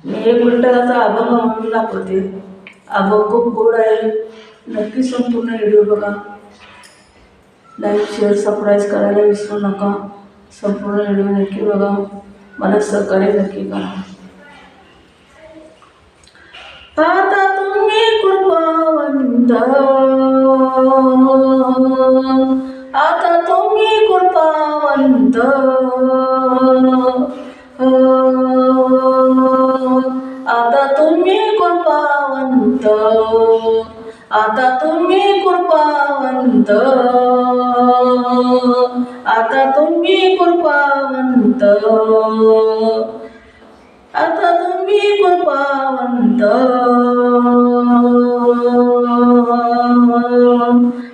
मी एक विठ्ठलाचा अभंग म्हणून दाखवते. अभंग खूप गोड आहे. नक्की संपूर्ण व्हिडिओ बघा. लाईक शेअर सबस्क्राईब करायला विसरू नका. संपूर्ण व्हिडिओ नक्की बघा. मला सहकार्य नक्की करा. आता तुम्ही कृपावंत, आता तुम्ही कृपावंत, आता तुम्ही कृपावंत, आता तुम्ही कृपावंत, आता तुम्ही कृपावंत, आता तुम्ही कृपावंत.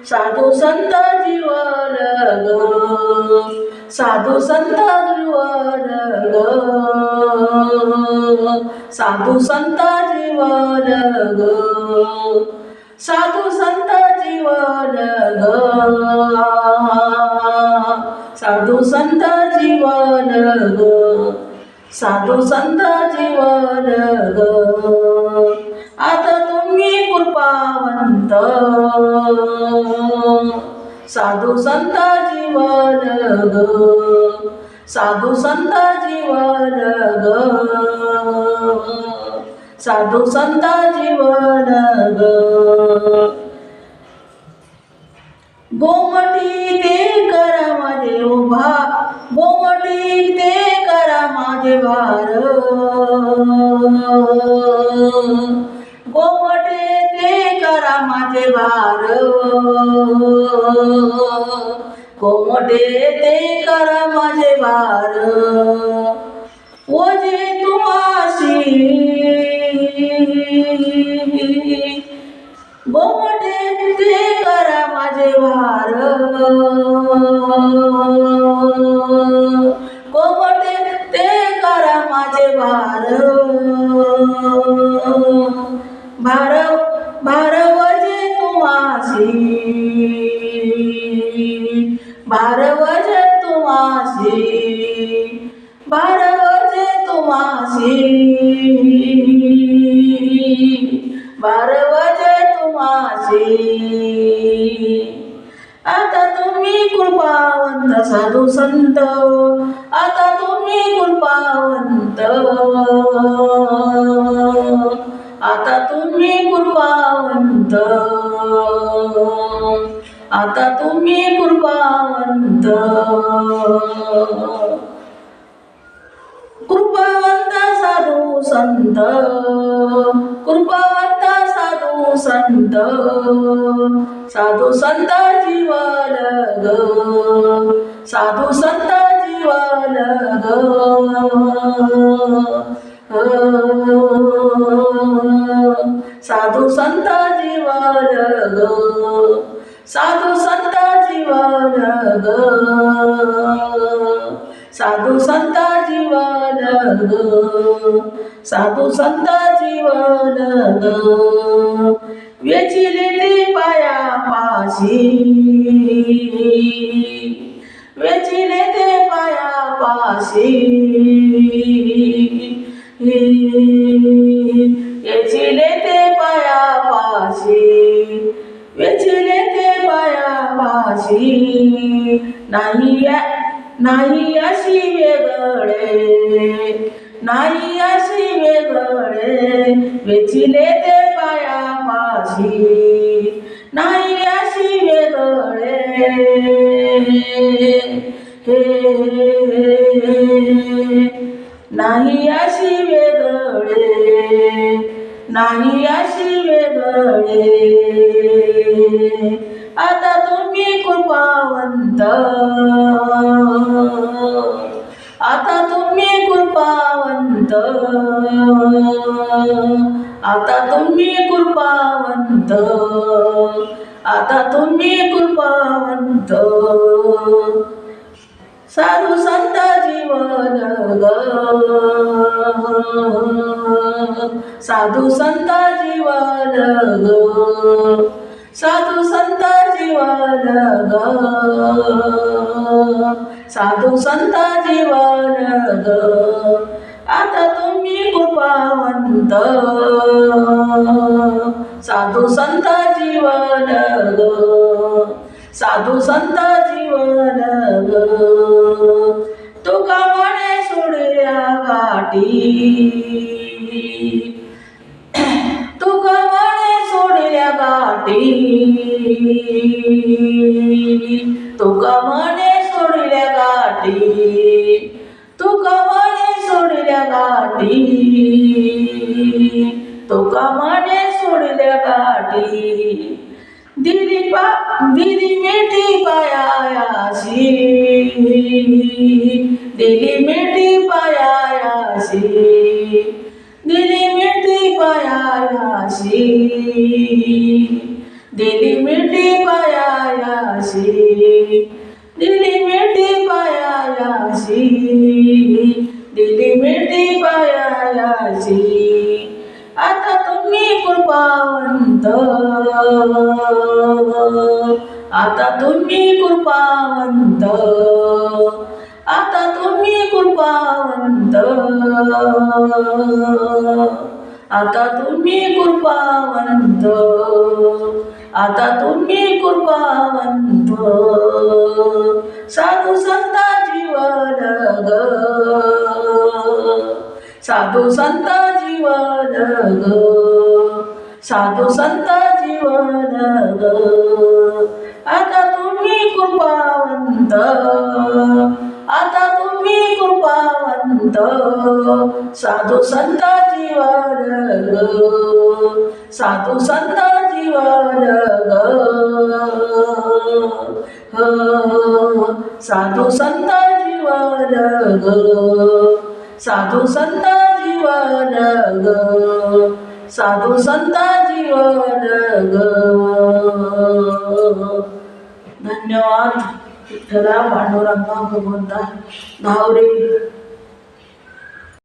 साधू संत जीवन ग, साधू संत जीवन ग, साधू संत जीवन ग, साधू संत जीवन ग, साधू संत जीवन ग, साधू संत जीवन ग. आता तुम्ही कृपावंत, साधू संत जीवन ग, साधू संत जीवन ग, साधू संत जीवन ग. गोमटी ते करा माझे उभा, गोमटी ते करा माझे भार, गोमटे ते करा माझे भार, गोमटे ते करा माझे भार. ओझे तुम्हासी गोमटे ते करा माझे भार, गोमटे ते करा माझे भार. भार भार वजे तुम्हासी, भार वजे तुम्हासी, भार वजे तुम्हासी, भार वजे तुम्हासी. आता तुम्ही कृपावंत साधू संत, आता तुम्ही कृपावंत, आता तुम्ही कृपावंत, आता तुम्ही कृपावंत. कृपावंत साधू संत, कृपावंत साधू संत, साधू संत जीवन ग, साधू संत जीवन ग, साधू संत जीवन ग, साधू संत जीवन ग, साधू संत जीवन ग, साधू संत जीवन ग. वेचिले ते पाया पाशी, वेचिले ते पाया पाशी, वेचिले ते पाया पाशी, वेचिले ते पाया पाशी. नाही अशी वेगळे, नाही अशी वेगळे, वेचिले ते पाया पाशी. नाही अशी वेगळे, नाही अशी वेगळे, नाही अशी वेगळे. आता तुम्ही कृपावंत, आता तुम्ही कृपावंत, आता तुम्ही कृपावंत, आता तुम्ही कृपावंत. साधू संत जीवन ग, साधू संत जीवन ग, साधू संत जीवन ग, साधू संत जीवन ग. आता तुम्ही कृपावंत साधू संत जीवन ग साधू संत जीवन ग तुका म्हणे सोडल्या गाठी तुका म्हणे सोडल्या गाठी तुका म्हणे सोडल्या गाठी तुका म्हणे सोडल्या गाठी तुका म्हणे सोडल्या गाठी दिली मिठी पायाशी दिली मिठी पायाशी दिली मिठी पायाशी दिली मिठी पायाशी दिली मिठी पायाशी दिली मिठी पायाशी आता तुम्ही कृपावंत आता तुम्ही कृपावंत आता तुम्ही कृपावंत आता तुम्ही कृपावंत आता तुम्ही कृपावंत साधू संत जीवन ग साधू संत जीवन ग साधू संत जीवन ग आता तुम्ही कृपावंत आता तुम्ही कृपावंत साधू संत जीवन ग साधू संत जीवन ग साधू संत जीवन ग साधू संत जीवन ग साधू संत जीवन ग धन्यवाद. विठ्ठला पांडुरंगा भगवंता धावरे